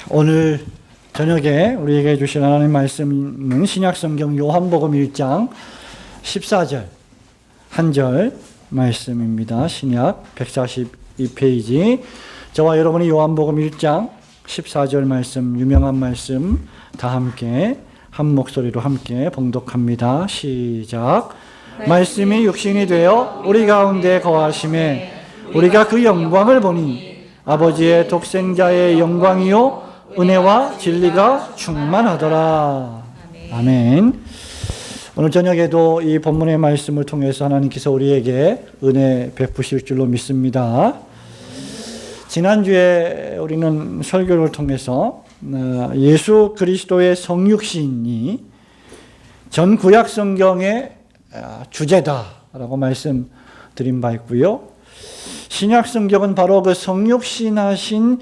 오늘 저녁에 우리에게 주신 하나님 말씀은 신약성경 요한복음 1장 14절 한 절 말씀입니다. 신약 142페이지 저와 여러분이 요한복음 1장 14절 말씀, 유명한 말씀 다 함께 한 목소리로 함께 봉독합니다. 시작. 말씀이 육신이 되어 우리 가운데 거하심에 우리가 그 영광을 보니 아버지의 독생자의 영광이요 은혜와 진리가 충만하더라. 아멘. 오늘 저녁에도 이 본문의 말씀을 통해서 하나님께서 우리에게 은혜 베푸실 줄로 믿습니다. 지난주에 우리는 설교를 통해서 예수 그리스도의 성육신이 전 구약 성경의 주제다라고 말씀드린 바 있고요. 신약 성경은 바로 그 성육신하신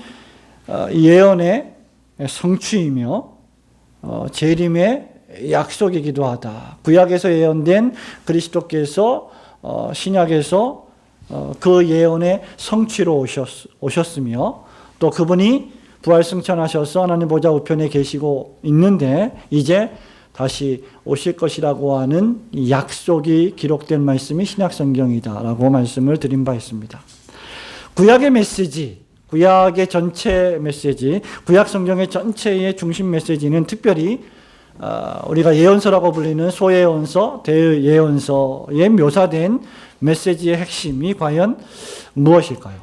예언의 성취이며 재림의 약속이기도 하다. 구약에서 예언된 그리스도께서 신약에서 그 예언의 성취로 오셨으며 또 그분이 부활승천하셔서 하나님 보좌 우편에 계시고 있는데 이제 다시 오실 것이라고 하는 약속이 기록된 말씀이 신약 성경이다라고 말씀을 드린 바 있습니다. 구약의 메시지, 구약의 전체 메시지, 구약 성경의 전체의 중심 메시지는 특별히 우리가 예언서라고 불리는 소예언서, 대예언서에 묘사된 메시지의 핵심이 과연 무엇일까요?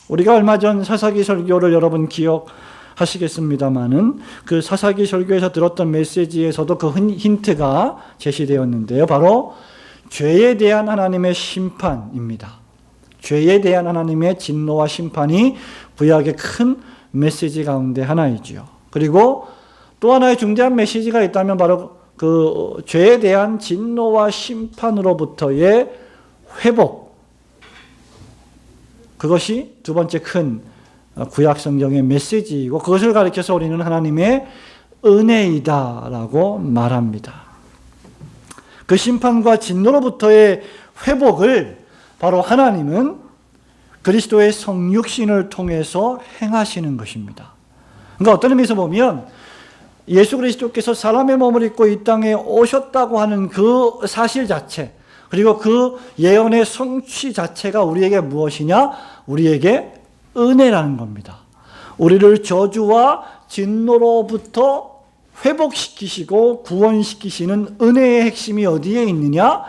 우리가 얼마 전 사사기 설교를 여러분 기억하시겠습니다마는 그 사사기 설교에서 들었던 메시지에서도 그 힌트가 제시되었는데요. 바로 죄에 대한 하나님의 심판입니다. 죄에 대한 하나님의 진노와 심판이 구약의 큰 메시지 가운데 하나이지요. 그리고 또 하나의 중대한 메시지가 있다면 바로 그 죄에 대한 진노와 심판으로부터의 회복. 그것이 두 번째 큰 구약 성경의 메시지이고 그것을 가리켜서 우리는 하나님의 은혜이다라고 말합니다. 그 심판과 진노로부터의 회복을 바로 하나님은 그리스도의 성육신을 통해서 행하시는 것입니다. 그러니까 어떤 의미에서 보면 예수 그리스도께서 사람의 몸을 입고 이 땅에 오셨다고 하는 그 사실 자체 그리고 그 예언의 성취 자체가 우리에게 무엇이냐? 우리에게 은혜라는 겁니다. 우리를 저주와 진노로부터 회복시키시고 구원시키시는 은혜의 핵심이 어디에 있느냐?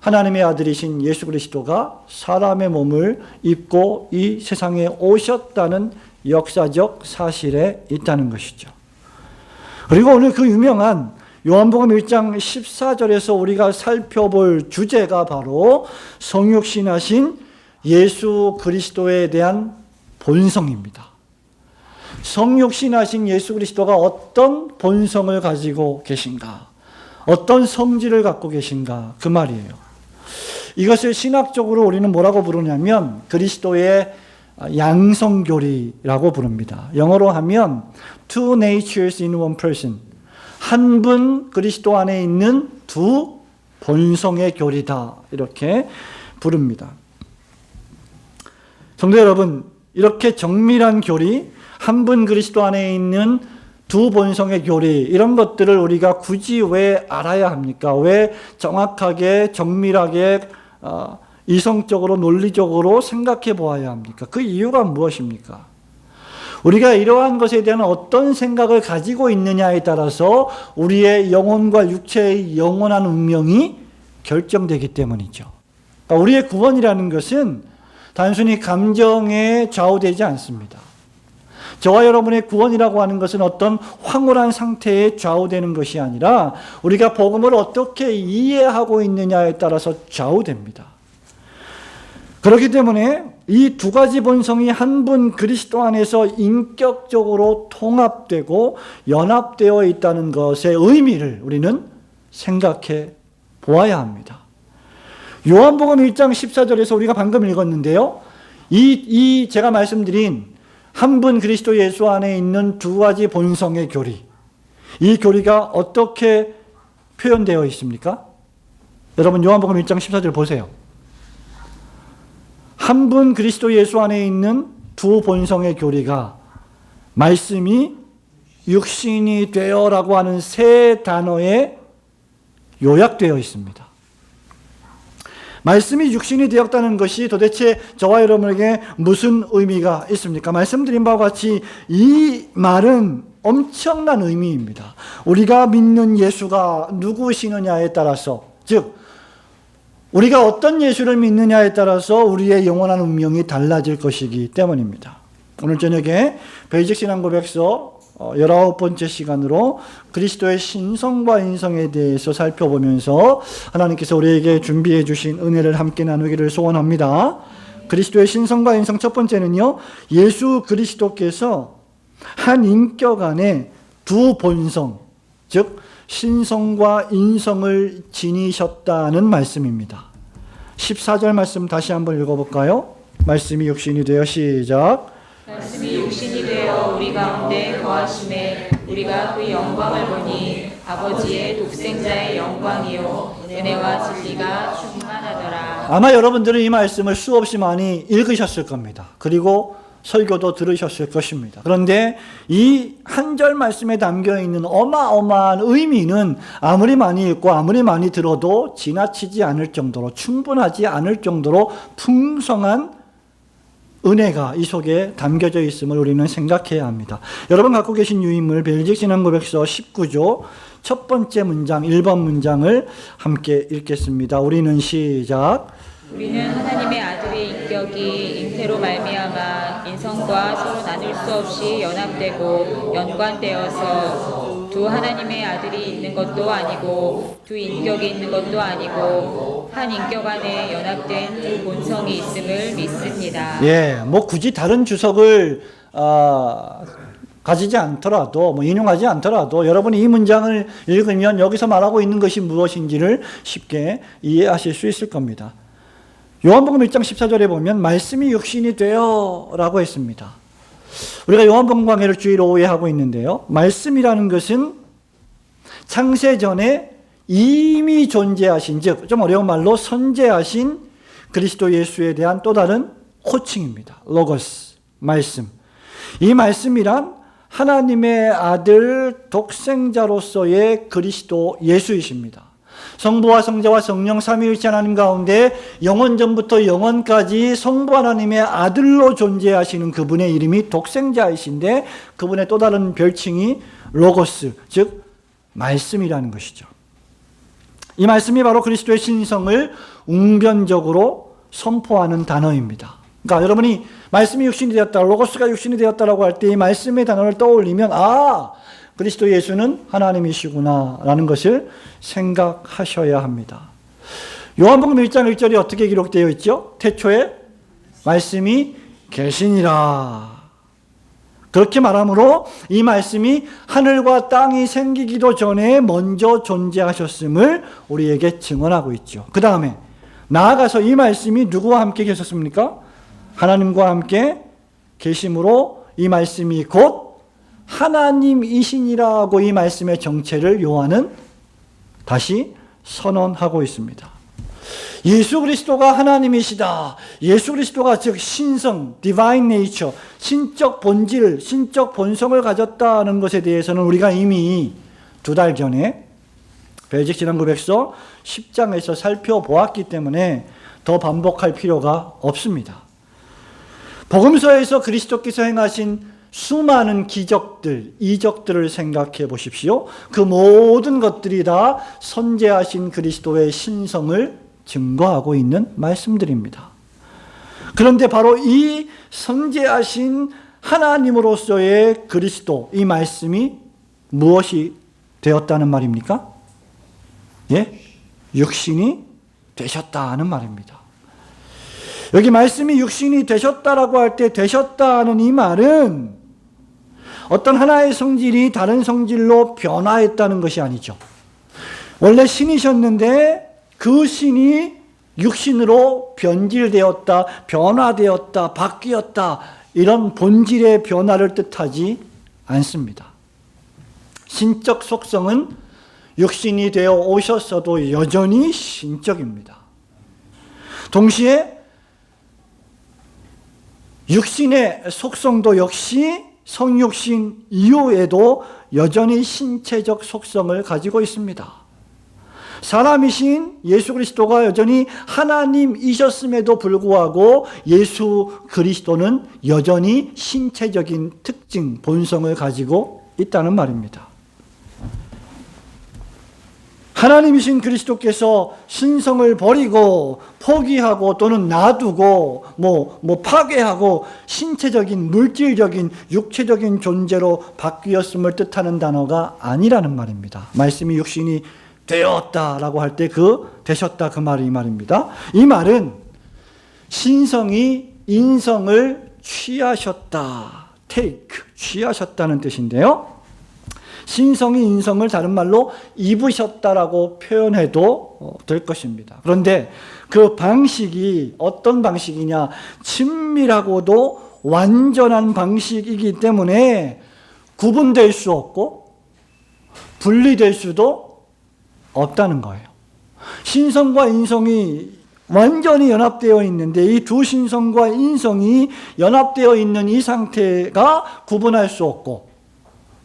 하나님의 아들이신 예수 그리스도가 사람의 몸을 입고 이 세상에 오셨다는 역사적 사실에 있다는 것이죠. 그리고 오늘 그 유명한 요한복음 1장 14절에서 우리가 살펴볼 주제가 바로 성육신하신 예수 그리스도에 대한 본성입니다. 성육신하신 예수 그리스도가 어떤 본성을 가지고 계신가? 어떤 성질을 갖고 계신가? 그 말이에요. 이것을 신학적으로 우리는 뭐라고 부르냐면 그리스도의 양성교리라고 부릅니다. 영어로 하면 two natures in one person. 한 분 그리스도 안에 있는 두 본성의 교리다. 이렇게 부릅니다. 성도 여러분, 이렇게 정밀한 교리, 한 분 그리스도 안에 있는 두 본성의 교리, 이런 것들을 우리가 굳이 왜 알아야 합니까? 왜 정확하게, 정밀하게, 이성적으로, 논리적으로 생각해 보아야 합니까? 그 이유가 무엇입니까? 우리가 이러한 것에 대한 어떤 생각을 가지고 있느냐에 따라서 우리의 영혼과 육체의 영원한 운명이 결정되기 때문이죠. 그러니까 우리의 구원이라는 것은 단순히 감정에 좌우되지 않습니다. 저와 여러분의 구원이라고 하는 것은 어떤 황홀한 상태에 좌우되는 것이 아니라 우리가 복음을 어떻게 이해하고 있느냐에 따라서 좌우됩니다. 그렇기 때문에 이 두 가지 본성이 한 분 그리스도 안에서 인격적으로 통합되고 연합되어 있다는 것의 의미를 우리는 생각해 보아야 합니다. 요한복음 1장 14절에서 우리가 방금 읽었는데요. 이 제가 말씀드린 한 분 그리스도 예수 안에 있는 두 가지 본성의 교리, 이 교리가 어떻게 표현되어 있습니까? 여러분 요한복음 1장 14절 보세요. 한 분 그리스도 예수 안에 있는 두 본성의 교리가 말씀이 육신이 되어라고 하는 세 단어에 요약되어 있습니다. 말씀이 육신이 되었다는 것이 도대체 저와 여러분에게 무슨 의미가 있습니까? 말씀드린 바와 같이 이 말은 엄청난 의미입니다. 우리가 믿는 예수가 누구시느냐에 따라서, 즉 우리가 어떤 예수를 믿느냐에 따라서 우리의 영원한 운명이 달라질 것이기 때문입니다. 오늘 저녁에 베이직 신앙 고백서 19번째 시간으로 그리스도의 신성과 인성에 대해서 살펴보면서 하나님께서 우리에게 준비해 주신 은혜를 함께 나누기를 소원합니다. 그리스도의 신성과 인성 첫 번째는요, 예수 그리스도께서 한 인격 안에 두 본성, 즉 신성과 인성을 지니셨다는 말씀입니다. 14절 말씀 다시 한번 읽어볼까요? 말씀이 육신이 되어 시작. 말씀이 육신이 되어 우리 가운데 거하심에 우리가 그 영광을 보니 아버지의 독생자의 영광이요 은혜와 진리가 충만하더라. 아마 여러분들은 이 말씀을 수없이 많이 읽으셨을 겁니다. 그리고 설교도 들으셨을 것입니다. 그런데 이 한 절 말씀에 담겨있는 어마어마한 의미는 아무리 많이 읽고 아무리 많이 들어도 지나치지 않을 정도로, 충분하지 않을 정도로 풍성한 은혜가 이 속에 담겨져 있음을 우리는 생각해야 합니다. 여러분 갖고 계신 유인물 베이직 신앙 고백서 19조 첫 번째 문장 1번 문장을 함께 읽겠습니다. 우리는 시작. 우리는 하나님의 아들의 인격이 잉태로 말미암아 인성과 서로 나눌 수 없이 연합되고 연관되어서 두 하나님의 아들이 있는 것도 아니고 두 인격이 있는 것도 아니고 한 인격 안에 연합된 두 본성이 있음을 믿습니다. 예, 뭐 굳이 다른 주석을 가지지 않더라도, 인용하지 않더라도 여러분이 이 문장을 읽으면 여기서 말하고 있는 것이 무엇인지를 쉽게 이해하실 수 있을 겁니다. 요한복음 1장 14절에 보면 말씀이 육신이 되어 라고 했습니다. 우리가 요한복음 강해를 주일 오후에 하고 있는데요, 말씀이라는 것은 창세 전에 이미 존재하신, 즉 좀 어려운 말로 선재하신 그리스도 예수에 대한 또 다른 호칭입니다. 로고스, 말씀. 이 말씀이란 하나님의 아들 독생자로서의 그리스도 예수이십니다. 성부와 성자와 성령 삼위일체 하나님 가운데 영원전부터 영원까지 성부 하나님의 아들로 존재하시는 그분의 이름이 독생자이신데 그분의 또 다른 별칭이 로고스, 즉 말씀이라는 것이죠. 이 말씀이 바로 그리스도의 신성을 웅변적으로 선포하는 단어입니다. 그러니까 여러분이 말씀이 육신이 되었다, 로고스가 육신이 되었다라고 할 때 이 말씀의 단어를 떠올리면 그리스도 예수는 하나님이시구나 라는 것을 생각하셔야 합니다. 요한복음 1장 1절이 어떻게 기록되어 있죠? 태초에 말씀이 계시니라. 그렇게 말하므로 이 말씀이 하늘과 땅이 생기기도 전에 먼저 존재하셨음을 우리에게 증언하고 있죠. 그 다음에 나아가서 이 말씀이 누구와 함께 계셨습니까? 하나님과 함께 계심으로 이 말씀이 곧 하나님이시니라고 이 말씀의 정체를 요한은 다시 선언하고 있습니다. 예수 그리스도가 하나님이시다. 예수 그리스도가 즉 신성, divine nature, 신적 본질, 신적 본성을 가졌다는 것에 대해서는 우리가 이미 2달 전에 베이직 신앙 고백서 10장에서 살펴보았기 때문에 더 반복할 필요가 없습니다. 복음서에서 그리스도께서 행하신 수많은 기적들, 이적들을 생각해 보십시오. 그 모든 것들이 다 선재하신 그리스도의 신성을 증거하고 있는 말씀들입니다. 그런데 바로 이 선재하신 하나님으로서의 그리스도, 이 말씀이 무엇이 되었다는 말입니까? 예? 육신이 되셨다는 말입니다. 여기 말씀이 육신이 되셨다라고 할 때 되셨다는 이 말은 어떤 하나의 성질이 다른 성질로 변화했다는 것이 아니죠. 원래 신이셨는데 그 신이 육신으로 변질되었다, 변화되었다, 바뀌었다, 이런 본질의 변화를 뜻하지 않습니다. 신적 속성은 육신이 되어 오셨어도 여전히 신적입니다. 동시에 육신의 속성도 역시 성육신 이후에도 여전히 신체적 속성을 가지고 있습니다. 사람이신 예수 그리스도가 여전히 하나님이셨음에도 불구하고 예수 그리스도는 여전히 신체적인 특징, 본성을 가지고 있다는 말입니다. 하나님이신 그리스도께서 신성을 버리고 포기하고 또는 놔두고 파괴하고 신체적인 물질적인 육체적인 존재로 바뀌었음을 뜻하는 단어가 아니라는 말입니다. 말씀이 육신이 되었다라고 할 때 되셨다 그 말이 이 말입니다. 이 말은 신성이 인성을 취하셨다. 취하셨다는 뜻인데요. 신성이 인성을 다른 말로 입으셨다라고 표현해도 될 것입니다. 그런데 그 방식이 어떤 방식이냐? 친밀하고도 완전한 방식이기 때문에 구분될 수 없고 분리될 수도 없다는 거예요. 신성과 인성이 완전히 연합되어 있는데 이 두 신성과 인성이 연합되어 있는 이 상태가 구분할 수 없고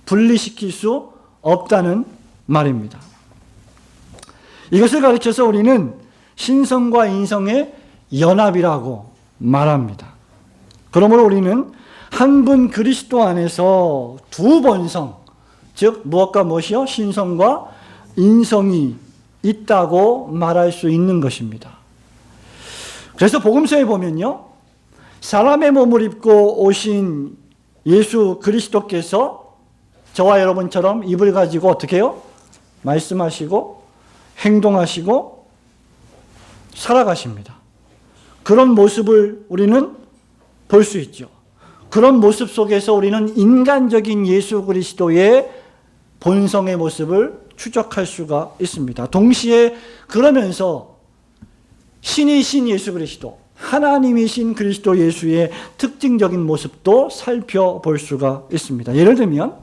분리시킬 수 없다는 말입니다. 이것을 가르쳐서 우리는 신성과 인성의 연합이라고 말합니다. 그러므로 우리는 한 분 그리스도 안에서 두 본성, 즉 무엇과 무엇이요? 신성과 인성이 있다고 말할 수 있는 것입니다. 그래서 복음서에 보면요, 사람의 몸을 입고 오신 예수 그리스도께서 저와 여러분처럼 입을 가지고 어떻게 해요? 말씀하시고 행동하시고 살아가십니다. 그런 모습을 우리는 볼 수 있죠. 그런 모습 속에서 우리는 인간적인 예수 그리스도의 본성의 모습을 추적할 수가 있습니다. 동시에 그러면서 신이신 예수 그리스도, 하나님이신 그리스도 예수의 특징적인 모습도 살펴볼 수가 있습니다. 예를 들면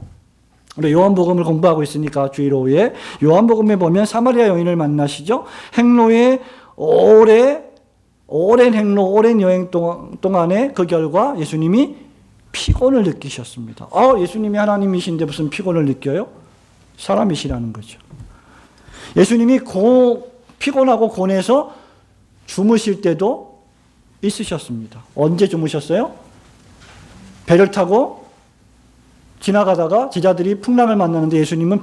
우리 요한복음을 공부하고 있으니까 주일 오후에 요한복음에 보면 사마리아 여인을 만나시죠. 행로의 오랜 행로, 오랜 여행 동안에 그 결과 예수님이 피곤을 느끼셨습니다. 예수님이 하나님이신데 무슨 피곤을 느껴요? 사람이시라는 거죠. 예수님이 피곤하고 곤해서 주무실 때도 있으셨습니다. 언제 주무셨어요? 배를 타고 지나가다가 제자들이 풍랑을 만나는데 예수님은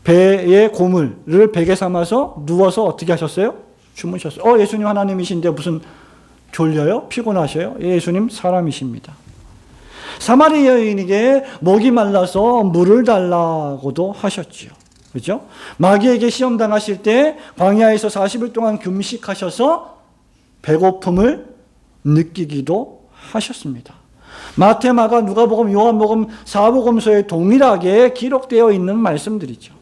배의 고물을 베개 삼아서 누워서 어떻게 하셨어요? 주무셨어요. 예수님 하나님이신데 무슨 졸려요? 피곤하셔요? 예수님 사람이십니다. 사마리아 여인에게 목이 말라서 물을 달라고도 하셨지요. 그죠? 마귀에게 시험 당하실 때 광야에서 40일 동안 금식하셔서 배고픔을 느끼기도 하셨습니다. 마태, 마가, 누가복음, 요한복음, 사복음서에 동일하게 기록되어 있는 말씀들이죠.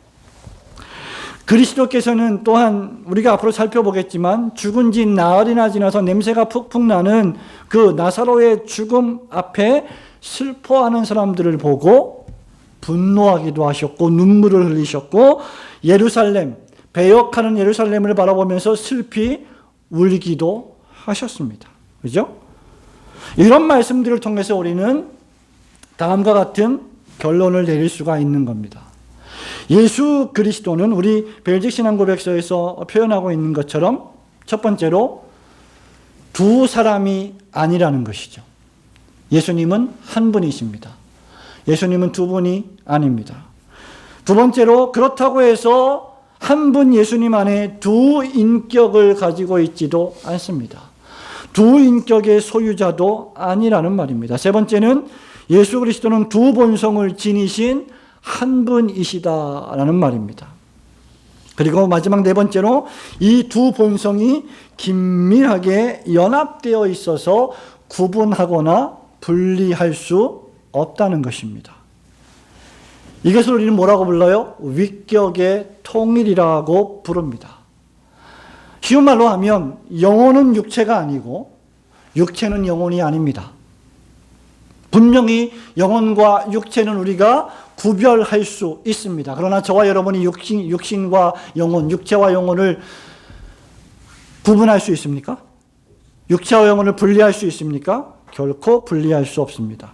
그리스도께서는 또한 우리가 앞으로 살펴보겠지만 죽은 지 나흘이나 지나서 냄새가 푹푹 나는 그 나사로의 죽음 앞에 슬퍼하는 사람들을 보고 분노하기도 하셨고 눈물을 흘리셨고 예루살렘, 배역하는 예루살렘을 바라보면서 슬피 울기도 하셨습니다. 그죠? 이런 말씀들을 통해서 우리는 다음과 같은 결론을 내릴 수가 있는 겁니다. 예수 그리스도는 우리 벨직 신앙고백서에서 표현하고 있는 것처럼 첫 번째로 두 사람이 아니라는 것이죠. 예수님은 한 분이십니다. 예수님은 두 분이 아닙니다. 두 번째로 그렇다고 해서 한 분 예수님 안에 두 인격을 가지고 있지도 않습니다. 두 인격의 소유자도 아니라는 말입니다. 세 번째는 예수 그리스도는 두 본성을 지니신 한 분이시다라는 말입니다. 그리고 마지막 네 번째로 이 두 본성이 긴밀하게 연합되어 있어서 구분하거나 분리할 수 없다는 것입니다. 이것을 우리는 뭐라고 불러요? 위격의 통일이라고 부릅니다. 쉬운 말로 하면 영혼은 육체가 아니고 육체는 영혼이 아닙니다. 분명히 영혼과 육체는 우리가 구별할 수 있습니다. 그러나 저와 여러분이 육신과 영혼, 육체와 영혼을 구분할 수 있습니까? 육체와 영혼을 분리할 수 있습니까? 결코 분리할 수 없습니다.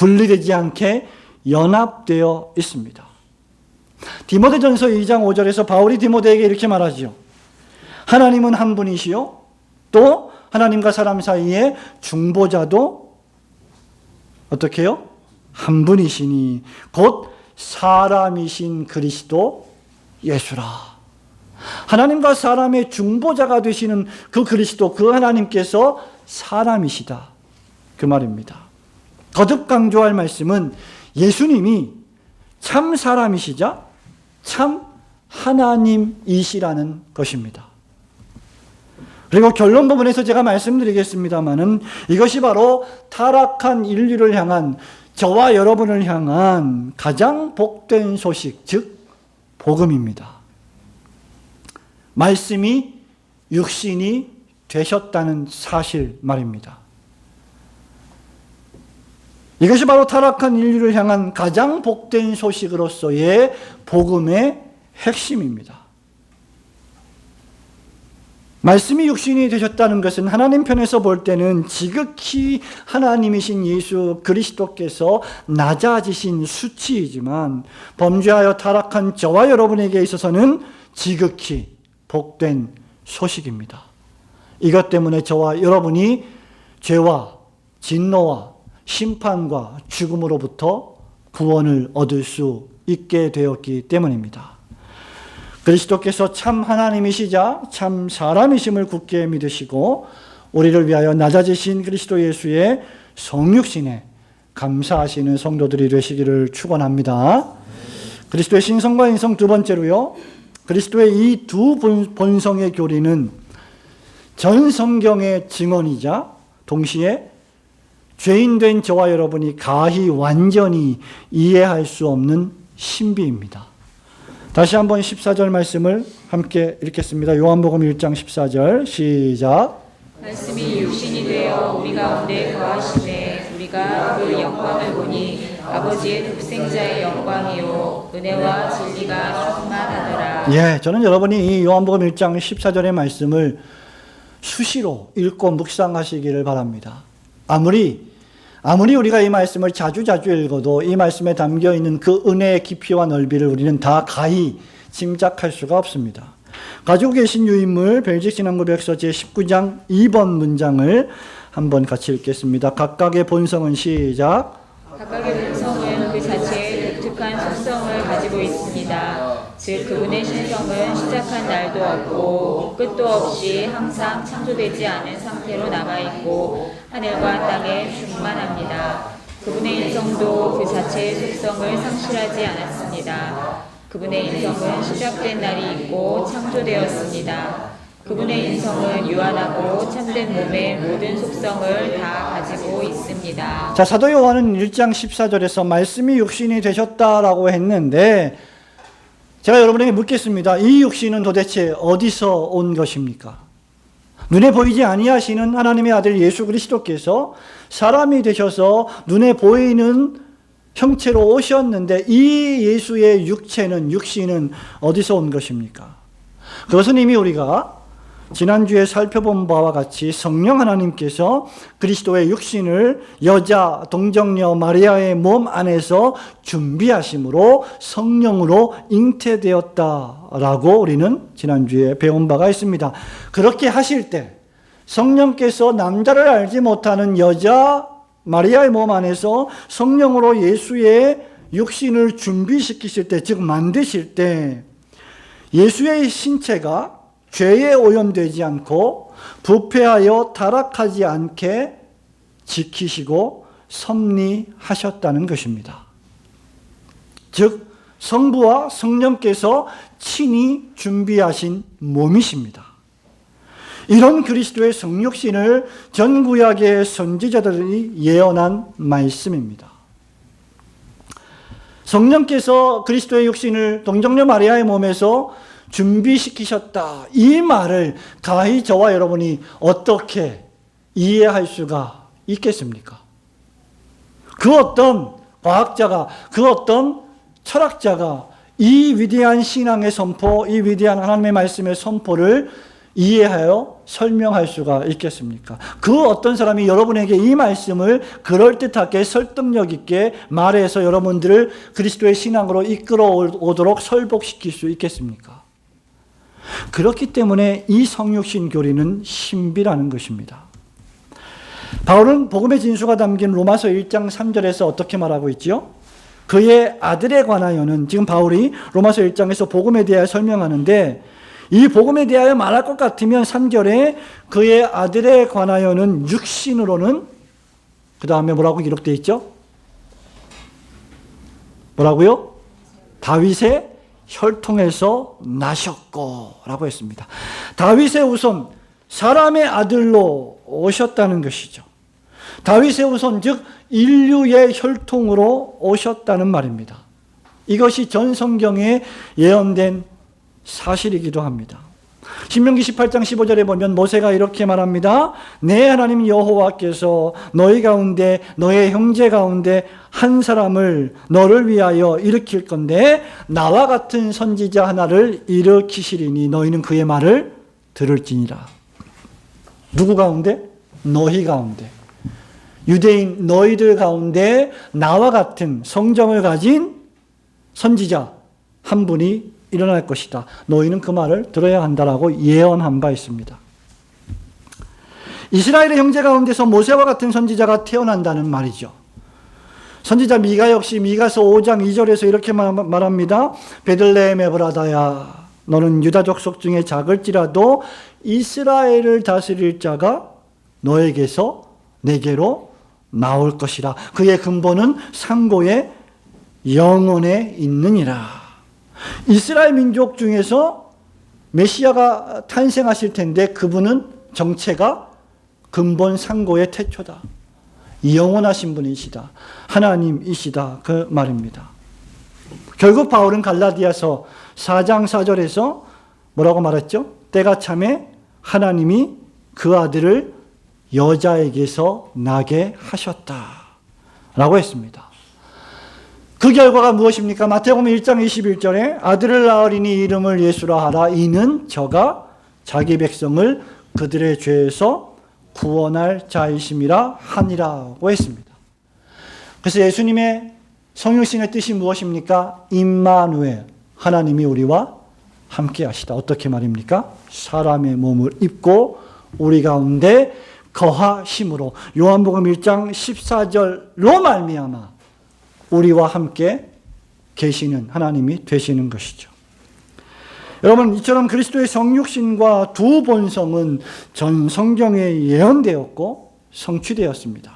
분리되지 않게 연합되어 있습니다. 디모데전서 2장 5절에서 바울이 디모데에게 이렇게 말하지요. 하나님은 한 분이시요 또 하나님과 사람 사이에 중보자도 어떻게 해요? 한 분이시니 곧 사람이신 그리스도 예수라. 하나님과 사람의 중보자가 되시는 그 그리스도, 그 하나님께서 사람이시다, 그 말입니다. 거듭 강조할 말씀은 예수님이 참 사람이시자 참 하나님이시라는 것입니다. 그리고 결론 부분에서 제가 말씀드리겠습니다마는 이것이 바로 타락한 인류를 향한, 저와 여러분을 향한 가장 복된 소식, 즉 복음입니다. 말씀이 육신이 되셨다는 사실 말입니다. 이것이 바로 타락한 인류를 향한 가장 복된 소식으로서의 복음의 핵심입니다. 말씀이 육신이 되셨다는 것은 하나님 편에서 볼 때는 지극히 하나님이신 예수 그리스도께서 낮아지신 수치이지만 범죄하여 타락한 저와 여러분에게 있어서는 지극히 복된 소식입니다. 이것 때문에 저와 여러분이 죄와 진노와 심판과 죽음으로부터 구원을 얻을 수 있게 되었기 때문입니다. 그리스도께서 참 하나님이시자 참 사람이심을 굳게 믿으시고 우리를 위하여 낮아지신 그리스도 예수의 성육신에 감사하시는 성도들이 되시기를 축원합니다. 그리스도의 신성과 인성, 두 번째로요, 그리스도의 이 두 본성의 교리는 전 성경의 증언이자 동시에 죄인된 저와 여러분이 가히 완전히 이해할 수 없는 신비입니다. 다시 한번 14절 말씀을 함께 읽겠습니다. 요한복음 1장 14절 시작. 말씀이 육신이 되어 우리 가운데 거하시되 우리가 그 영광을 보니 아버지의 독생자의 영광이요 은혜와 진리가 충만하더라. 예, 저는 여러분이 이 요한복음 1장 14절의 말씀을 수시로 읽고 묵상하시기를 바랍니다. 아무리 우리가 이 말씀을 자주 읽어도 이 말씀에 담겨있는 그 은혜의 깊이와 넓이를 우리는 다 가히 짐작할 수가 없습니다. 가지고 계신 유인물 벨직 신앙고백서 제19장 2번 문장을 한번 같이 읽겠습니다. 각각의 본성은 시작. 각각의 본성은 그 자체의 독특한 속성을 가지고 있습니다. 즉 그분의 신성은 시작한 날도 없고 끝도 없이 항상 창조되지 않은 상태로 남아있고 하늘과 땅에 충만합니다. 그분의 인성도 그 자체의 속성을 상실하지 않았습니다. 그분의 인성은 시작된 날이 있고 창조되었습니다. 그분의 인성은 유한하고 참된 몸의 모든 속성을 다 가지고 있습니다. 자, 사도 요한은 1장 14절에서 말씀이 육신이 되셨다라고 했는데 제가 여러분에게 묻겠습니다. 이 육신은 도대체 어디서 온 것입니까? 눈에 보이지 아니하시는 하나님의 아들 예수 그리스도께서 사람이 되셔서 눈에 보이는 형체로 오셨는데 이 예수의 육신은 어디서 온 것입니까? 그것은 이미 우리가 지난주에 살펴본 바와 같이 성령 하나님께서 그리스도의 육신을 여자 동정녀 마리아의 몸 안에서 준비하심으로 성령으로 잉태되었다라고 우리는 지난주에 배운 바가 있습니다. 그렇게 하실 때 성령께서 남자를 알지 못하는 여자 마리아의 몸 안에서 성령으로 예수의 육신을 준비시키실 때, 즉 만드실 때 예수의 신체가 죄에 오염되지 않고 부패하여 타락하지 않게 지키시고 섭리하셨다는 것입니다. 즉 성부와 성령께서 친히 준비하신 몸이십니다. 이런 그리스도의 성육신을 전 구약의 선지자들이 예언한 말씀입니다. 성령께서 그리스도의 육신을 동정녀 마리아의 몸에서 준비시키셨다. 이 말을 가히 저와 여러분이 어떻게 이해할 수가 있겠습니까? 그 어떤 과학자가, 그 어떤 철학자가 이 위대한 신앙의 선포, 이 위대한 하나님의 말씀의 선포를 이해하여 설명할 수가 있겠습니까? 그 어떤 사람이 여러분에게 이 말씀을 그럴듯하게 설득력 있게 말해서 여러분들을 그리스도의 신앙으로 이끌어 오도록 설복시킬 수 있겠습니까? 그렇기 때문에 이 성육신 교리는 신비라는 것입니다. 바울은 복음의 진수가 담긴 로마서 1장 3절에서 어떻게 말하고 있지요? 그의 아들에 관하여는, 지금 바울이 로마서 1장에서 복음에 대하여 설명하는데, 이 복음에 대하여 말할 것 같으면 3절에 그의 아들에 관하여는 육신으로는, 그 다음에 뭐라고 기록되어 있죠? 뭐라고요? 다윗의 혈통에서 나셨고 라고 했습니다. 다윗의 후손, 사람의 아들로 오셨다는 것이죠. 다윗의 후손, 즉 인류의 혈통으로 오셨다는 말입니다. 이것이 전 성경에 예언된 사실이기도 합니다. 신명기 18장 15절에 보면 모세가 이렇게 말합니다. 내 하나님 여호와께서 너희 가운데 너의 형제 가운데 한 사람을 너를 위하여 일으킬 건데 나와 같은 선지자 하나를 일으키시리니 너희는 그의 말을 들을지니라. 누구 가운데? 너희 가운데. 유대인 너희들 가운데 나와 같은 성정을 가진 선지자 한 분이 일어날 것이다. 너희는 그 말을 들어야 한다라고 예언한 바 있습니다. 이스라엘의 형제 가운데서 모세와 같은 선지자가 태어난다는 말이죠. 선지자 미가 역시 미가서 5장 2절에서 이렇게 말합니다. 베들레헴 에브라다야, 너는 유다 족속 중에 작을지라도 이스라엘을 다스릴 자가 너에게서 내게로 나올 것이라. 그의 근본은 상고의 영혼에 있느니라. 이스라엘 민족 중에서 메시아가 탄생하실 텐데 그분은 정체가 근본 상고의 태초다. 영원하신 분이시다. 하나님이시다. 그 말입니다. 결국 바울은 갈라디아서 4장 4절에서 뭐라고 말했죠? 때가 참에 하나님이 그 아들을 여자에게서 나게 하셨다 라고 했습니다. 그 결과가 무엇입니까? 마태복음 1장 21절에 아들을 낳으리니 이름을 예수라 하라. 이는 저가 자기 백성을 그들의 죄에서 구원할 자이심이라 하니라고 했습니다. 그래서 예수님의 성육신의 뜻이 무엇입니까? 임마누엘, 하나님이 우리와 함께 하시다. 어떻게 말입니까? 사람의 몸을 입고 우리 가운데 거하심으로, 요한복음 1장 14절로 말미암아 우리와 함께 계시는 하나님이 되시는 것이죠. 여러분, 이처럼 그리스도의 성육신과 두 본성은 전 성경에 예언되었고 성취되었습니다.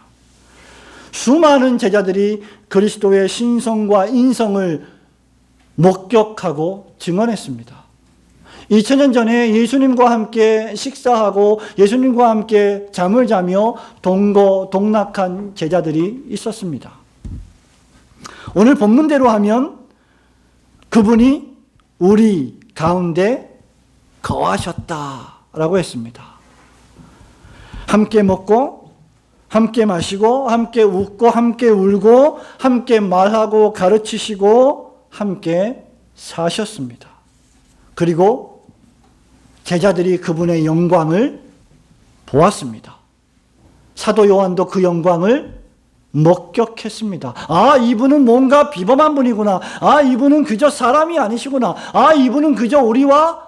수많은 제자들이 그리스도의 신성과 인성을 목격하고 증언했습니다. 2000년 전에 예수님과 함께 식사하고 예수님과 함께 잠을 자며 동락한 제자들이 있었습니다. 오늘 본문대로 하면 그분이 우리 가운데 거하셨다라고 했습니다. 함께 먹고 함께 마시고 함께 웃고 함께 울고 함께 말하고 가르치시고 함께 사셨습니다. 그리고 제자들이 그분의 영광을 보았습니다. 사도 요한도 그 영광을 목격했습니다. 아, 이분은 뭔가 비범한 분이구나. 아, 이분은 그저 사람이 아니시구나. 아, 이분은 그저 우리와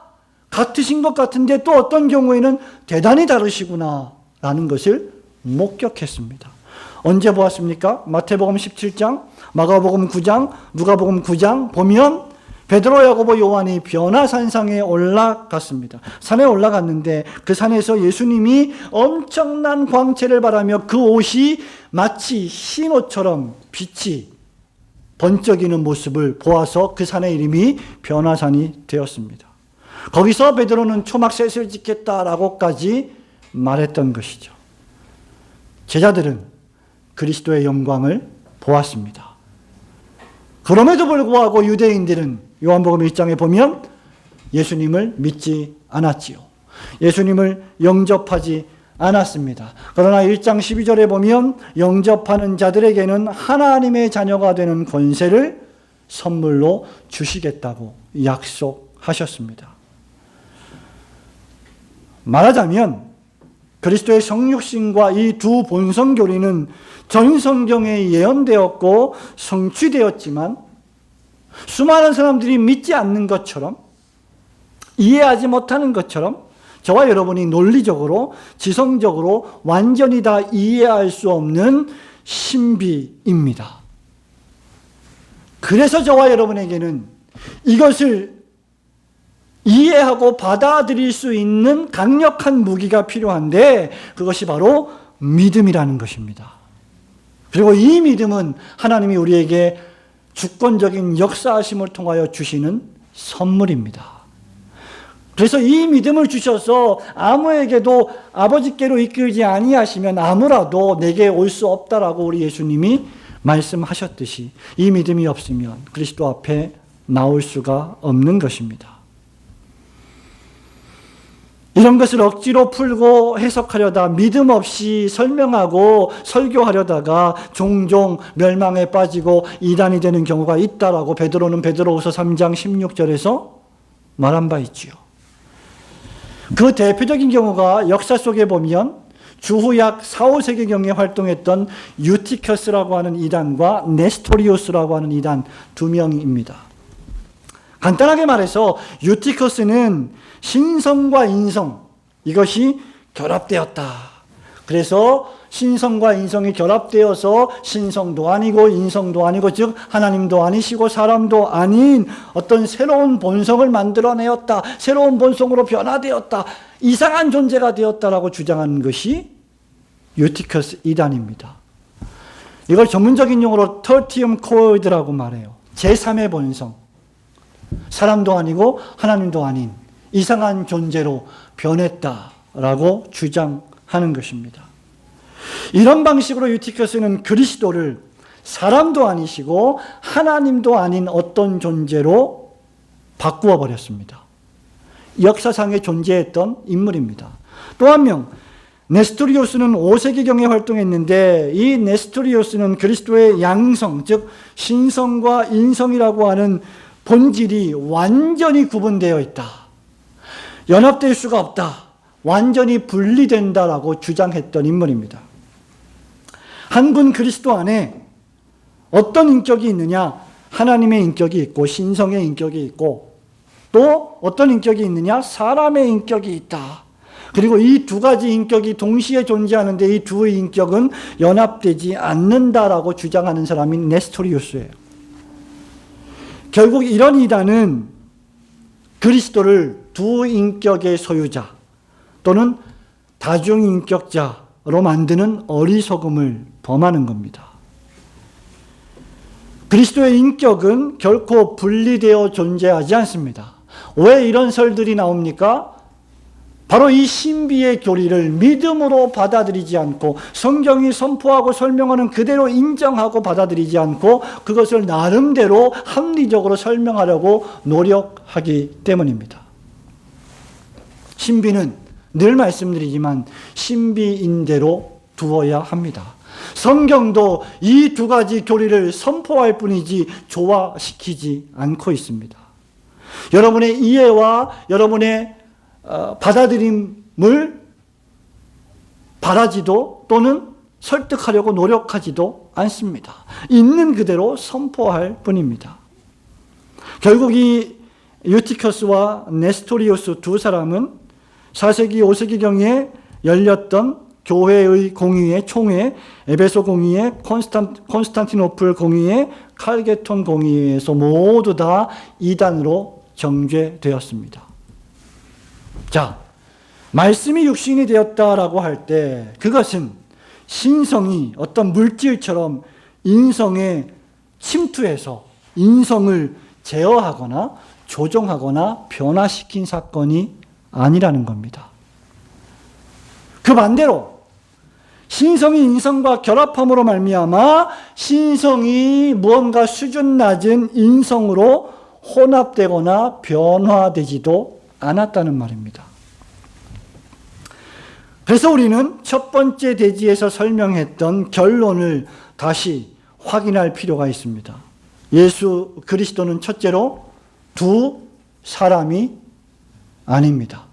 같으신 것 같은데 또 어떤 경우에는 대단히 다르시구나 라는 것을 목격했습니다. 언제 보았습니까? 마태복음 17장, 마가복음 9장, 누가복음 9장 보면 베드로, 야고보, 요한이 변화산상에 올라갔습니다. 산에 올라갔는데 그 산에서 예수님이 엄청난 광채를 발하며 그 옷이 마치 흰 옷처럼 빛이 번쩍이는 모습을 보아서 그 산의 이름이 변화산이 되었습니다. 거기서 베드로는 초막셋을 짓겠다라고까지 말했던 것이죠. 제자들은 그리스도의 영광을 보았습니다. 그럼에도 불구하고 유대인들은 요한복음 1장에 보면 예수님을 믿지 않았지요. 예수님을 영접하지 않았습니다. 그러나 1장 12절에 보면 영접하는 자들에게는 하나님의 자녀가 되는 권세를 선물로 주시겠다고 약속하셨습니다. 말하자면 그리스도의 성육신과 이 두 본성 교리는 전 성경에 예언되었고 성취되었지만 수많은 사람들이 믿지 않는 것처럼, 이해하지 못하는 것처럼 저와 여러분이 논리적으로 지성적으로 완전히 다 이해할 수 없는 신비입니다. 그래서 저와 여러분에게는 이것을 이해하고 받아들일 수 있는 강력한 무기가 필요한데, 그것이 바로 믿음이라는 것입니다. 그리고 이 믿음은 하나님이 우리에게 주권적인 역사하심을 통하여 주시는 선물입니다. 그래서 이 믿음을 주셔서 아무에게도 아버지께로 이끌지 아니하시면 아무라도 내게 올 수 없다라고 우리 예수님이 말씀하셨듯이 이 믿음이 없으면 그리스도 앞에 나올 수가 없는 것입니다. 이런 것을 억지로 풀고 해석하려다 믿음 없이 설명하고 설교하려다가 종종 멸망에 빠지고 이단이 되는 경우가 있다라고 베드로는 베드로후서 3장 16절에서 말한 바 있지요. 그 대표적인 경우가 역사 속에 보면 주후 약 4, 5세기경에 활동했던 유티커스라고 하는 이단과 네스토리우스라고 하는 이단 두 명입니다. 간단하게 말해서 유티커스는 신성과 인성, 이것이 결합되었다. 그래서 신성과 인성이 결합되어서 신성도 아니고 인성도 아니고, 즉 하나님도 아니시고 사람도 아닌 어떤 새로운 본성을 만들어내었다. 새로운 본성으로 변화되었다. 이상한 존재가 되었다라고 주장하는 것이 유티커스 이단입니다. 이걸 전문적인 용어로 터티움 코이드라고 말해요. 제3의 본성. 사람도 아니고 하나님도 아닌 이상한 존재로 변했다라고 주장하는 것입니다. 이런 방식으로 유티커스는 그리스도를 사람도 아니시고 하나님도 아닌 어떤 존재로 바꾸어 버렸습니다. 역사상에 존재했던 인물입니다. 또 한 명, 네스토리오스는 5세기경에 활동했는데, 이 네스토리오스는 그리스도의 양성, 즉 신성과 인성이라고 하는 본질이 완전히 구분되어 있다. 연합될 수가 없다. 완전히 분리된다라고 주장했던 인물입니다. 한 분 그리스도 안에 어떤 인격이 있느냐? 하나님의 인격이 있고 신성의 인격이 있고, 또 어떤 인격이 있느냐? 사람의 인격이 있다. 그리고 이 두 가지 인격이 동시에 존재하는데 이 두 인격은 연합되지 않는다라고 주장하는 사람이 네스토리우스예요. 결국 이런 이단은 그리스도를 두 인격의 소유자 또는 다중인격자로 만드는 어리석음을 범하는 겁니다. 그리스도의 인격은 결코 분리되어 존재하지 않습니다. 왜 이런 설들이 나옵니까? 바로 이 신비의 교리를 믿음으로 받아들이지 않고 성경이 선포하고 설명하는 그대로 인정하고 받아들이지 않고 그것을 나름대로 합리적으로 설명하려고 노력하기 때문입니다. 신비는 늘 말씀드리지만 신비인대로 두어야 합니다. 성경도 이 두 가지 교리를 선포할 뿐이지 조화시키지 않고 있습니다. 여러분의 이해와 여러분의 받아들임을 바라지도 또는 설득하려고 노력하지도 않습니다. 있는 그대로 선포할 뿐입니다. 결국 이 유티커스와 네스토리우스 두 사람은 4세기, 5세기경에 열렸던 교회의 공의회, 총회, 에베소 공의회, 콘스탄티노플 공의회, 칼게톤 공의회에서 모두 다 이단으로 정죄되었습니다. 자, 말씀이 육신이 되었다라고 할 때 그것은 신성이 어떤 물질처럼 인성에 침투해서 인성을 제어하거나 조종하거나 변화시킨 사건이 아니라는 겁니다. 그 반대로 신성이 인성과 결합함으로 말미암아 신성이 무언가 수준 낮은 인성으로 혼합되거나 변화되지도 않았다는 말입니다. 그래서 우리는 첫 번째 대지에서 설명했던 결론을 다시 확인할 필요가 있습니다. 예수 그리스도는 첫째로 두 사람이 아닙니다.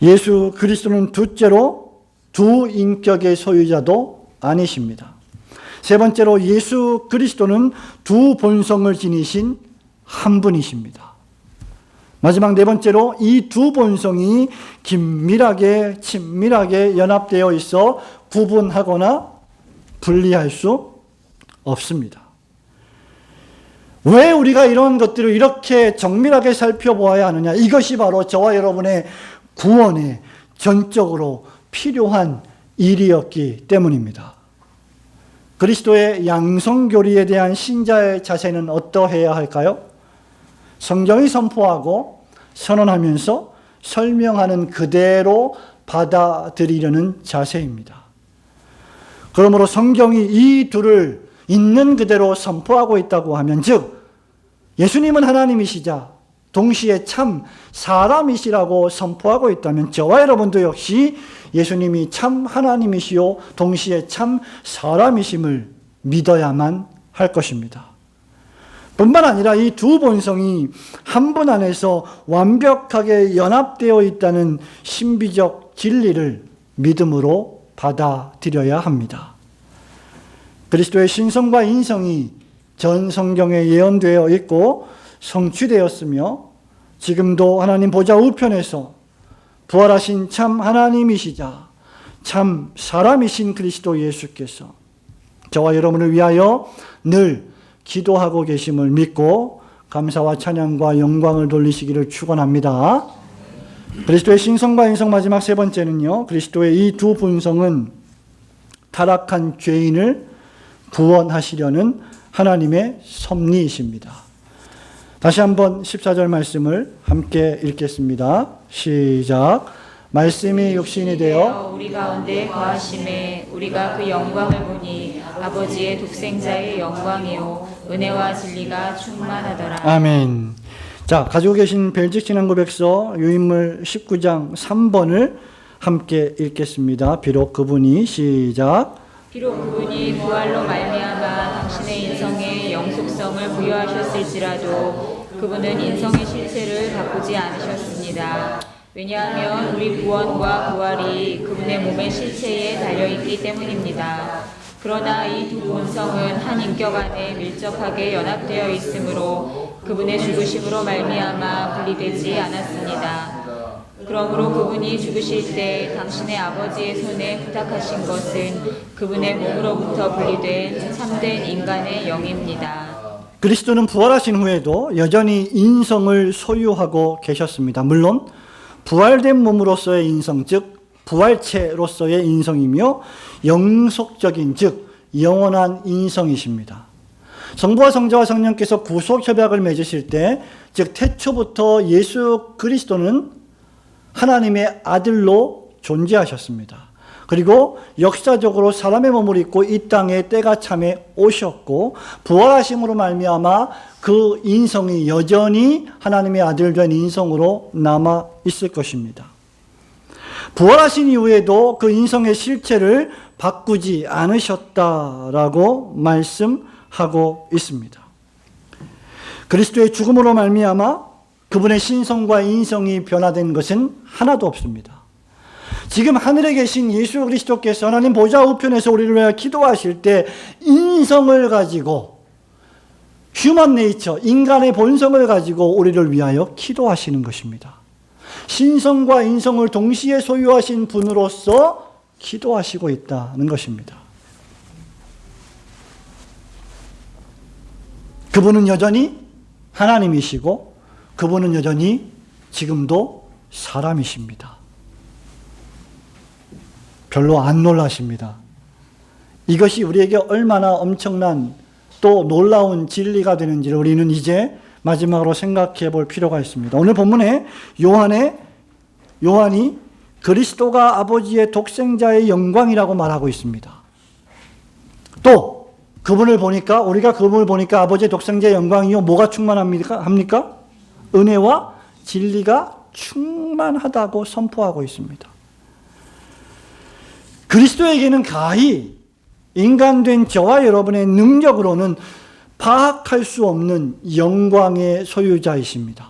예수 그리스도는 둘째로 두 인격의 소유자도 아니십니다. 세 번째로 예수 그리스도는 두 본성을 지니신 한 분이십니다. 마지막 네 번째로 이 두 본성이 긴밀하게 친밀하게 연합되어 있어 구분하거나 분리할 수 없습니다. 왜 우리가 이런 것들을 이렇게 정밀하게 살펴보아야 하느냐? 이것이 바로 저와 여러분의 구원에 전적으로 필요한 일이었기 때문입니다. 그리스도의 양성교리에 대한 신자의 자세는 어떠해야 할까요? 성경이 선포하고 선언하면서 설명하는 그대로 받아들이려는 자세입니다. 그러므로 성경이 이 둘을 있는 그대로 선포하고 있다고 하면, 즉 예수님은 하나님이시자 동시에 참 사람이시라고 선포하고 있다면 저와 여러분도 역시 예수님이 참 하나님이시요 동시에 참 사람이심을 믿어야만 할 것입니다. 뿐만 아니라 이 두 본성이 한 분 안에서 완벽하게 연합되어 있다는 신비적 진리를 믿음으로 받아들여야 합니다. 그리스도의 신성과 인성이 전 성경에 예언되어 있고 성취되었으며 지금도 하나님 보좌 우편에서 부활하신 참 하나님이시자 참 사람이신 그리스도 예수께서 저와 여러분을 위하여 늘 기도하고 계심을 믿고 감사와 찬양과 영광을 돌리시기를 축원합니다. 그리스도의 신성과 인성 마지막 세 번째는요, 그리스도의 이 두 본성은 타락한 죄인을 구원하시려는 하나님의 섭리이십니다. 다시 한번 14절 말씀을 함께 읽겠습니다. 시작. 말씀이 육신이 되어 우리 가운데 거하심에 우리가 그 영광을 보니 아버지의 독생자의 영광이요 은혜와 진리가 충만하더라. 아멘. 자, 가지고 계신 벨직 신앙고백서 유인물 19장 3번을 함께 읽겠습니다. 비록 그분이 시작. 비록 그분이 부활로 말미암아 당신의 인성에 영속성을 부여하셨을지라도 그분은 인성의 실체를 바꾸지 않으셨습니다. 왜냐하면 우리 구원과 부활이 그분의 몸의 실체에 달려있기 때문입니다. 그러나 이 두 본성은 한 인격 안에 밀접하게 연합되어 있으므로 그분의 죽으심으로 말미암아 분리되지 않았습니다. 그러므로 그분이 죽으실 때 당신의 아버지의 손에 부탁하신 것은 그분의 몸으로부터 분리된 참된 인간의 영입니다. 그리스도는 부활하신 후에도 여전히 인성을 소유하고 계셨습니다. 물론 부활된 몸으로서의 인성, 즉 부활체로서의 인성이며 영속적인, 즉 영원한 인성이십니다. 성부와 성자와 성령께서 구속 협약을 맺으실 때, 즉 태초부터 예수 그리스도는 하나님의 아들로 존재하셨습니다. 그리고 역사적으로 사람의 몸을 입고 이 땅에 때가 참에 오셨고 부활하심으로 말미암아 그 인성이 여전히 하나님의 아들 된 인성으로 남아 있을 것입니다. 부활하신 이후에도 그 인성의 실체를 바꾸지 않으셨다라고 말씀하고 있습니다. 그리스도의 죽음으로 말미암아 그분의 신성과 인성이 변화된 것은 하나도 없습니다. 지금 하늘에 계신 예수 그리스도께서 하나님 보좌 우편에서 우리를 위하여 기도하실 때 인성을 가지고 휴먼 네이처, 인간의 본성을 가지고 우리를 위하여 기도하시는 것입니다. 신성과 인성을 동시에 소유하신 분으로서 기도하시고 있다는 것입니다. 그분은 여전히 하나님이시고 그분은 여전히 지금도 사람이십니다. 별로 안 놀라십니다. 이것이 우리에게 얼마나 엄청난 또 놀라운 진리가 되는지를 우리는 이제 마지막으로 생각해 볼 필요가 있습니다. 오늘 본문에 요한이 그리스도가 아버지의 독생자의 영광이라고 말하고 있습니다. 또 우리가 그분을 보니까 아버지의 독생자의 영광이요 뭐가 충만합니까? 은혜와 진리가 충만하다고 선포하고 있습니다. 그리스도에게는 가히 인간된 저와 여러분의 능력으로는 파악할 수 없는 영광의 소유자이십니다.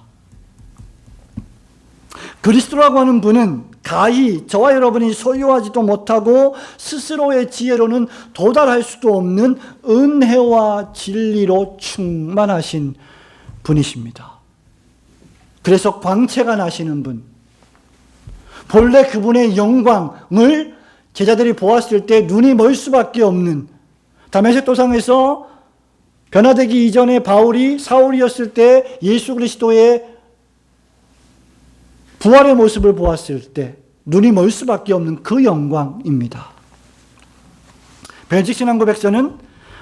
그리스도라고 하는 분은 가히 저와 여러분이 소유하지도 못하고 스스로의 지혜로는 도달할 수도 없는 은혜와 진리로 충만하신 분이십니다. 그래서 광채가 나시는 분, 본래 그분의 영광을 제자들이 보았을 때 눈이 멀 수밖에 없는, 다메섹 도상에서 변화되기 이전에 바울이 사울이었을 때 예수 그리스도의 부활의 모습을 보았을 때 눈이 멀 수밖에 없는 그 영광입니다. 벨직 신앙 고백서는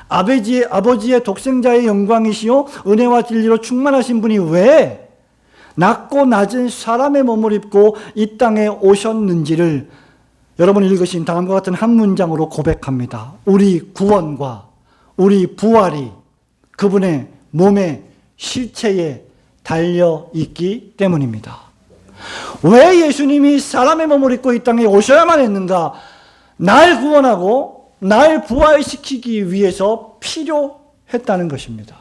아버지의 독생자의 영광이시요 은혜와 진리로 충만하신 분이 왜 낮고 낮은 사람의 몸을 입고 이 땅에 오셨는지를 여러분이 읽으신 다음과 같은 한 문장으로 고백합니다. 우리 구원과 우리 부활이 그분의 몸의 실체에 달려 있기 때문입니다. 왜 예수님이 사람의 몸을 입고 이 땅에 오셔야만 했는가? 날 구원하고 날 부활시키기 위해서 필요했다는 것입니다.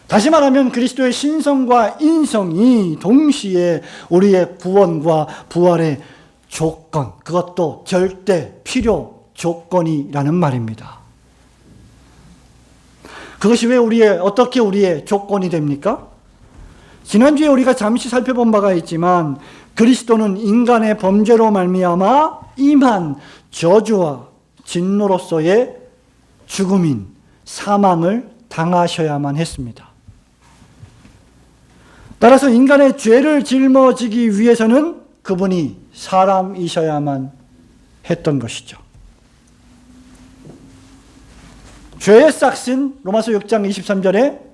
다시 말하면 그리스도의 신성과 인성이 동시에 우리의 구원과 부활의 조건, 그것도 절대 필요 조건이라는 말입니다. 그것이 왜 어떻게 우리의 조건이 됩니까? 지난주에 우리가 잠시 살펴본 바가 있지만 그리스도는 인간의 범죄로 말미암아 임한 저주와 진노로서의 죽음인 사망을 당하셔야만 했습니다. 따라서 인간의 죄를 짊어지기 위해서는 그분이 사람이셔야만 했던 것이죠. 죄의 싹슨 로마서 6장 23절에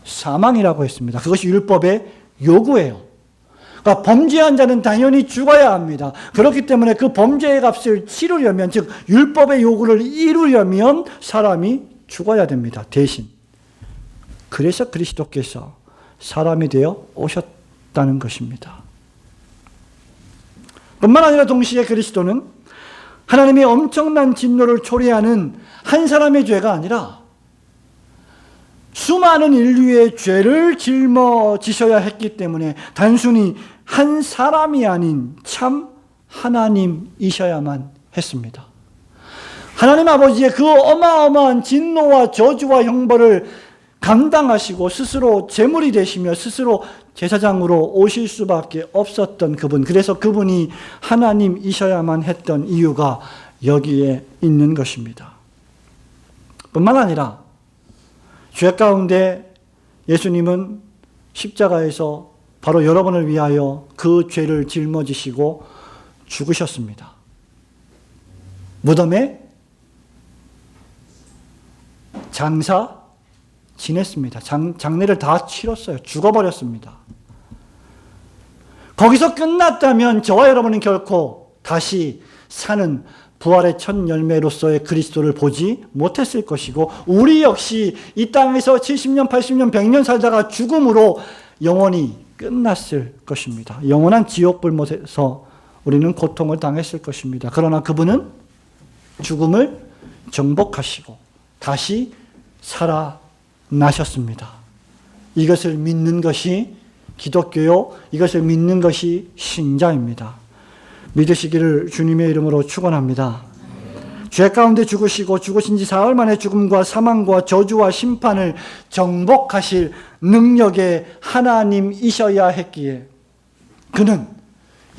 사망이라고 했습니다. 그것이 율법의 요구예요. 그러니까 범죄한 자는 당연히 죽어야 합니다. 그렇기 때문에 그 범죄의 값을 치르려면, 즉 율법의 요구를 이루려면 사람이 죽어야 됩니다. 대신. 그래서 그리스도께서 사람이 되어 오셨다는 것입니다. 뿐만 아니라 동시에 그리스도는 하나님의 엄청난 진노를 초래하는 한 사람의 죄가 아니라 수많은 인류의 죄를 짊어지셔야 했기 때문에 단순히 한 사람이 아닌 참 하나님이셔야만 했습니다. 하나님 아버지의 그 어마어마한 진노와 저주와 형벌을 감당하시고 스스로 제물이 되시며 스스로 제사장으로 오실 수밖에 없었던 그분, 그래서 그분이 하나님이셔야만 했던 이유가 여기에 있는 것입니다. 뿐만 아니라 죄 가운데 예수님은 십자가에서 바로 여러분을 위하여 그 죄를 짊어지시고 죽으셨습니다. 무덤에 장사 지냈습니다. 장례를 다 치렀어요. 죽어버렸습니다. 거기서 끝났다면 저와 여러분은 결코 다시 사는 부활의 첫 열매로서의 그리스도를 보지 못했을 것이고 우리 역시 이 땅에서 70년, 80년, 100년 살다가 죽음으로 영원히 끝났을 것입니다. 영원한 지옥불못에서 우리는 고통을 당했을 것입니다. 그러나 그분은 죽음을 정복하시고 다시 살아나셨습니다. 이것을 믿는 것이 기독교요, 이것을 믿는 것이 신자입니다. 믿으시기를 주님의 이름으로 축원합니다. 죄 가운데 죽으시고 죽으신 지 사흘 만에 죽음과 사망과 저주와 심판을 정복하실 능력의 하나님이셔야 했기에 그는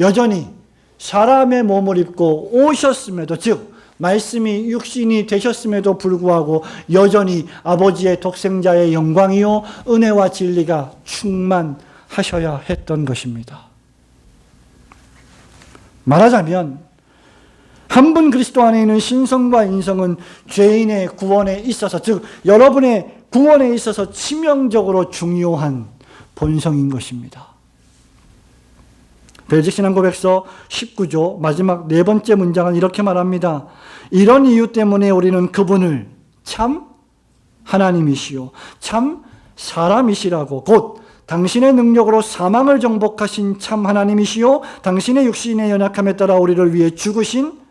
여전히 사람의 몸을 입고 오셨음에도, 즉 말씀이 육신이 되셨음에도 불구하고 여전히 아버지의 독생자의 영광이요 은혜와 진리가 충만하셔야 했던 것입니다. 말하자면 한 분 그리스도 안에 있는 신성과 인성은 죄인의 구원에 있어서, 즉 여러분의 구원에 있어서 치명적으로 중요한 본성인 것입니다. 벨직 신앙 고백서 19조 마지막 네 번째 문장은 이렇게 말합니다. 이런 이유 때문에 우리는 그분을 참 하나님이시요 참 사람이시라고, 곧 당신의 능력으로 사망을 정복하신 참 하나님이시요 당신의 육신의 연약함에 따라 우리를 위해 죽으신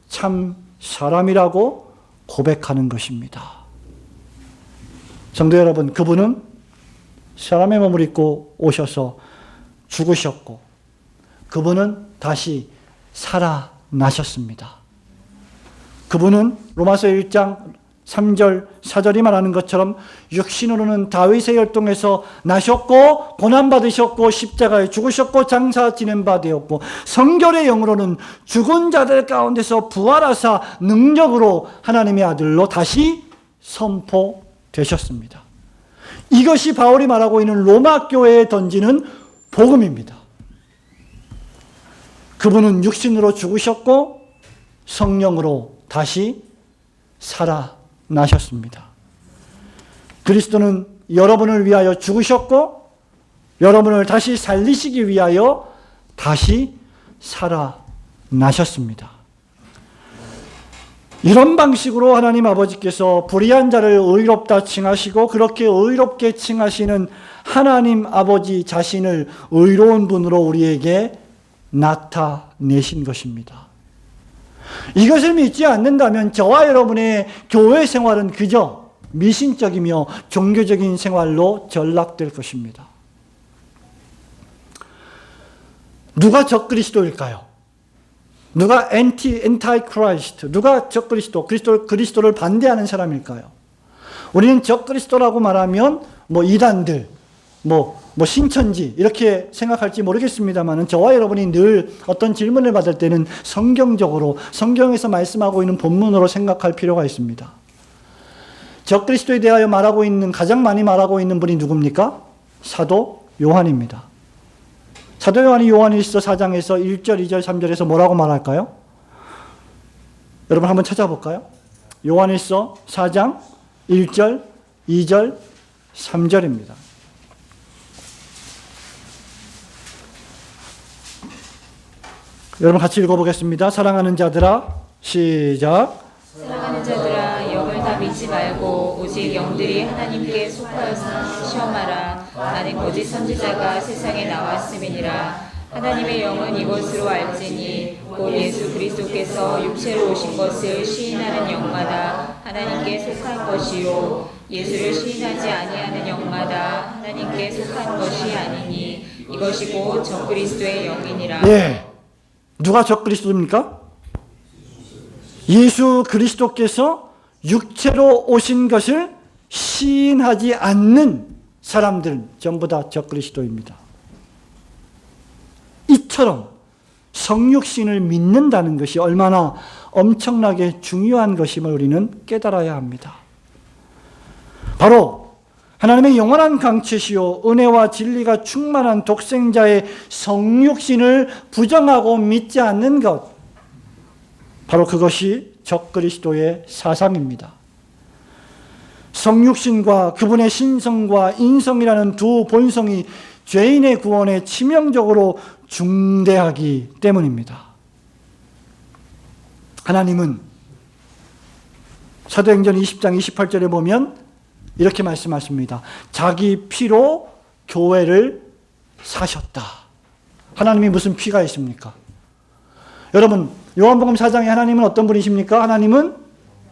참 사람이라고 고백하는 것입니다. 성도 여러분, 그분은 사람의 몸을 입고 오셔서 죽으셨고 그분은 다시 살아나셨습니다. 그분은 로마서 1장 3절 4절이 말하는 것처럼 육신으로는 다윗의 혈통에서 나셨고 고난받으셨고 십자가에 죽으셨고 장사 지낸 바 되었고 성결의 영으로는 죽은 자들 가운데서 부활하사 능력으로 하나님의 아들로 다시 선포되셨습니다. 이것이 바울이 말하고 있는 로마 교회에 던지는 복음입니다. 그분은 육신으로 죽으셨고 성령으로 다시 살아나셨습니다. 그리스도는 여러분을 위하여 죽으셨고 여러분을 다시 살리시기 위하여 다시 살아나셨습니다. 이런 방식으로 하나님 아버지께서 불의한 자를 의롭다 칭하시고 그렇게 의롭게 칭하시는 하나님 아버지 자신을 의로운 분으로 우리에게 나타내신 것입니다. 이것을 믿지 않는다면 저와 여러분의 교회 생활은 그저 미신적이며 종교적인 생활로 전락될 것입니다. 누가 적그리스도일까요? 누가 엔타이크라이스트, 누가 적그리스도, 그리스도를 반대하는 사람일까요? 우리는 적그리스도라고 말하면 이단들, 신천지 이렇게 생각할지 모르겠습니다만 저와 여러분이 늘 어떤 질문을 받을 때는 성경적으로 성경에서 말씀하고 있는 본문으로 생각할 필요가 있습니다. 적그리스도에 대하여 가장 많이 말하고 있는 분이 누굽니까? 사도 요한입니다. 사도 요한이 요한일서 4장에서 1절, 2절, 3절에서 뭐라고 말할까요? 여러분 한번 찾아볼까요? 요한일서 4장 1절, 2절, 3절입니다. 여러분 같이 읽어보겠습니다. 사랑하는 자들아, 시작. 사랑하는 자들아, 영을 다 믿지 말고 오직 영들이 하나님께 속하였으나 시험하라. 나는 거짓 선지자가 세상에 나왔음이니라. 하나님의 영은 이것으로 알지니 곧 예수 그리스도께서 육체로 오신 것을 시인하는 영마다 하나님께 속한 것이요 예수를 시인하지 아니하는 영마다 하나님께 속한 것이 아니니 이것이 곧 적그리스도의 영이니라. 예. 누가 적그리스도입니까? 예수 그리스도께서 육체로 오신 것을 시인하지 않는 사람들은 전부 다 적그리스도입니다. 이처럼 성육신을 믿는다는 것이 얼마나 엄청나게 중요한 것임을 우리는 깨달아야 합니다. 바로 하나님의 영원한 강체시요 은혜와 진리가 충만한 독생자의 성육신을 부정하고 믿지 않는 것, 바로 그것이 적그리스도의 사상입니다. 성육신과 그분의 신성과 인성이라는 두 본성이 죄인의 구원에 치명적으로 중대하기 때문입니다. 하나님은 사도행전 20장 28절에 보면 이렇게 말씀하십니다. 자기 피로 교회를 사셨다. 하나님이 무슨 피가 있습니까? 여러분, 요한복음 4장에 하나님은 어떤 분이십니까? 하나님은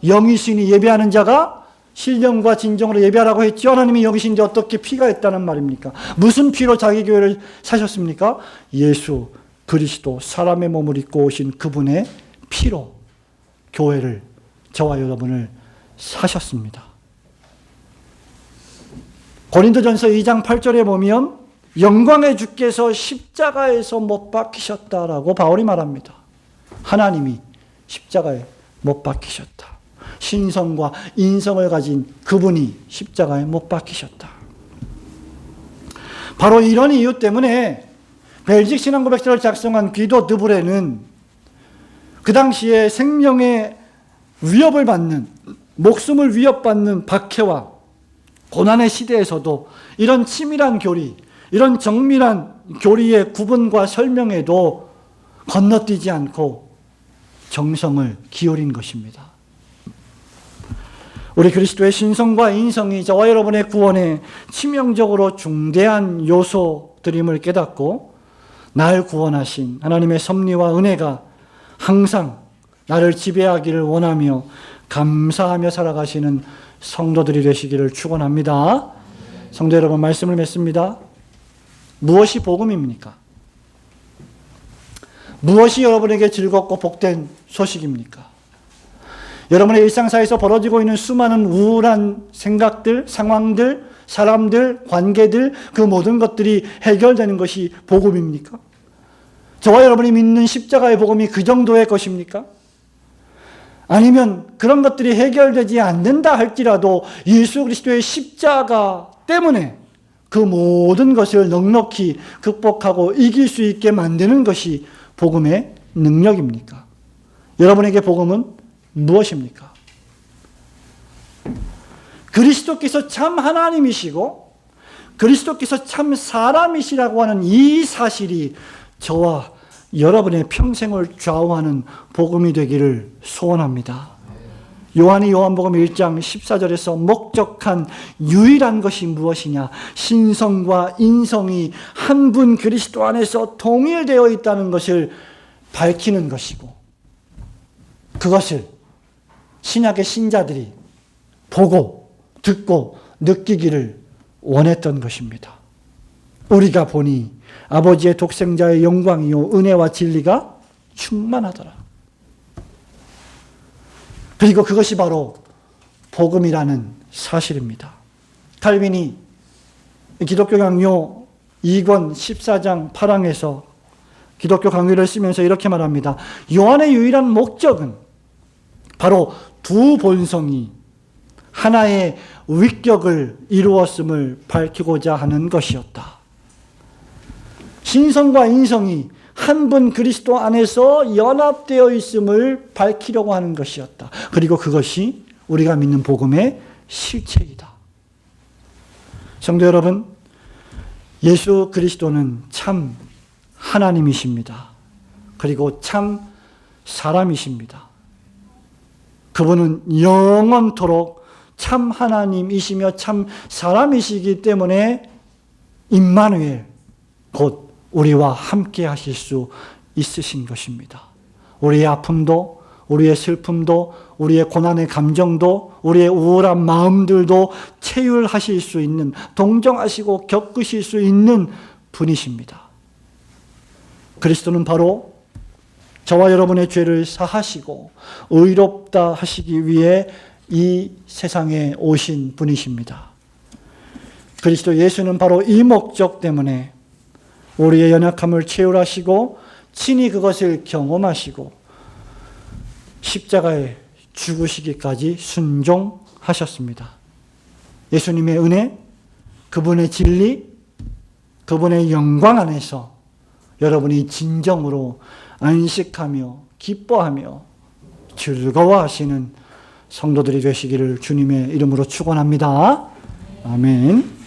영이시니 예배하는 자가 신령과 진정으로 예배하라고 했죠. 하나님이 영이신데 어떻게 피가 있다는 말입니까? 무슨 피로 자기 교회를 사셨습니까? 예수 그리스도 사람의 몸을 입고 오신 그분의 피로 교회를, 저와 여러분을 사셨습니다. 고린도전서 2장 8절에 보면 영광의 주께서 십자가에서 못 박히셨다라고 바울이 말합니다. 하나님이 십자가에 못 박히셨다. 신성과 인성을 가진 그분이 십자가에 못 박히셨다. 바로 이런 이유 때문에 벨직 신앙고백서를 작성한 귀도 드브레는 그 당시에 생명의 위협을 받는, 목숨을 위협받는 박해와 고난의 시대에서도 이런 치밀한 교리, 이런 정밀한 교리의 구분과 설명에도 건너뛰지 않고 정성을 기울인 것입니다. 우리 그리스도의 신성과 인성이 저와 여러분의 구원에 치명적으로 중대한 요소들임을 깨닫고 날 구원하신 하나님의 섭리와 은혜가 항상 나를 지배하기를 원하며 감사하며 살아가시는 성도들이 되시기를 축원합니다. 성도 여러분, 말씀을 맺습니다. 무엇이 복음입니까? 무엇이 여러분에게 즐겁고 복된 소식입니까? 여러분의 일상사에서 벌어지고 있는 수많은 우울한 생각들, 상황들, 사람들, 관계들, 그 모든 것들이 해결되는 것이 복음입니까? 저와 여러분이 믿는 십자가의 복음이 그 정도의 것입니까? 아니면 그런 것들이 해결되지 않는다 할지라도 예수 그리스도의 십자가 때문에 그 모든 것을 넉넉히 극복하고 이길 수 있게 만드는 것이 복음의 능력입니까? 여러분에게 복음은 무엇입니까? 그리스도께서 참 하나님이시고 그리스도께서 참 사람이시라고 하는 이 사실이 저와 여러분의 평생을 좌우하는 복음이 되기를 소원합니다. 요한이 요한복음 1장 14절에서 목적한 유일한 것이 무엇이냐? 신성과 인성이 한 분 그리스도 안에서 동일되어 있다는 것을 밝히는 것이고, 그것을 신약의 신자들이 보고 듣고 느끼기를 원했던 것입니다. 우리가 보니 아버지의 독생자의 영광이요 은혜와 진리가 충만하더라. 그리고 그것이 바로 복음이라는 사실입니다. 칼빈이 기독교 강요 2권 14장 8항에서 기독교 강요를 쓰면서 이렇게 말합니다. 요한의 유일한 목적은 바로 두 본성이 하나의 위격을 이루었음을 밝히고자 하는 것이었다. 신성과 인성이 한 분 그리스도 안에서 연합되어 있음을 밝히려고 하는 것이었다. 그리고 그것이 우리가 믿는 복음의 실체이다. 성도 여러분, 예수 그리스도는 참 하나님이십니다. 그리고 참 사람이십니다. 그분은 영원토록 참 하나님이시며 참 사람이시기 때문에 임마누엘, 곧 우리와 함께 하실 수 있으신 것입니다. 우리의 아픔도, 우리의 슬픔도, 우리의 고난의 감정도, 우리의 우울한 마음들도 체휼하실 수 있는, 동정하시고 겪으실 수 있는 분이십니다. 그리스도는 바로 저와 여러분의 죄를 사하시고 의롭다 하시기 위해 이 세상에 오신 분이십니다. 그리스도 예수는 바로 이 목적 때문에 우리의 연약함을 체휼하시고 친히 그것을 경험하시고 십자가에 죽으시기까지 순종하셨습니다. 예수님의 은혜, 그분의 진리, 그분의 영광 안에서 여러분이 진정으로 안식하며 기뻐하며 즐거워하시는 성도들이 되시기를 주님의 이름으로 축원합니다. 아멘.